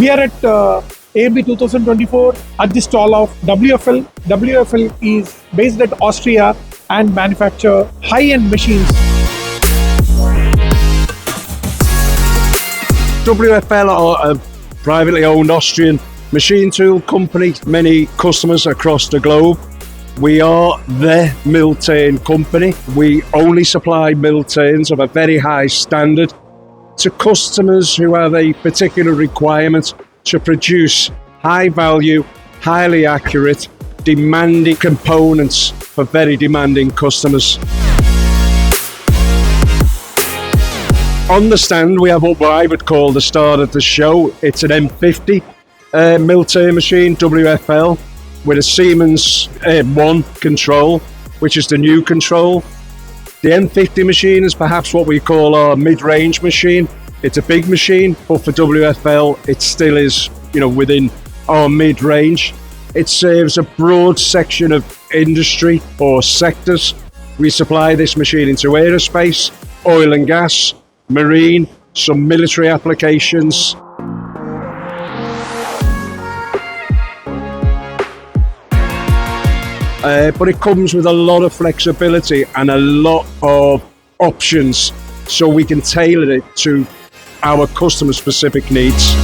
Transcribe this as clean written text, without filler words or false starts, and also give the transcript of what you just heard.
We are at AMB 2024 at the stall of WFL. WFL is based at Austria and manufacture high-end machines. WFL are a privately owned Austrian machine tool company, many customers across the globe. We are the Millturn company. We only supply Millturns of a very high standard to customers who have a particular requirement to produce high value, highly accurate, demanding components for very demanding customers. On the stand we have what I would call the star of the show. It's an M50 Millturn machine, WFL, with a Siemens 1 control, which is the new control. The M50 machine is perhaps what we call our mid-range machine. It's a big machine, but for WFL, it still is, within our mid-range. It serves a broad section of industry or sectors. We supply this machine into aerospace, oil and gas, marine, some military applications. But it comes with a lot of flexibility and a lot of options, so we can tailor it to our customer specific needs.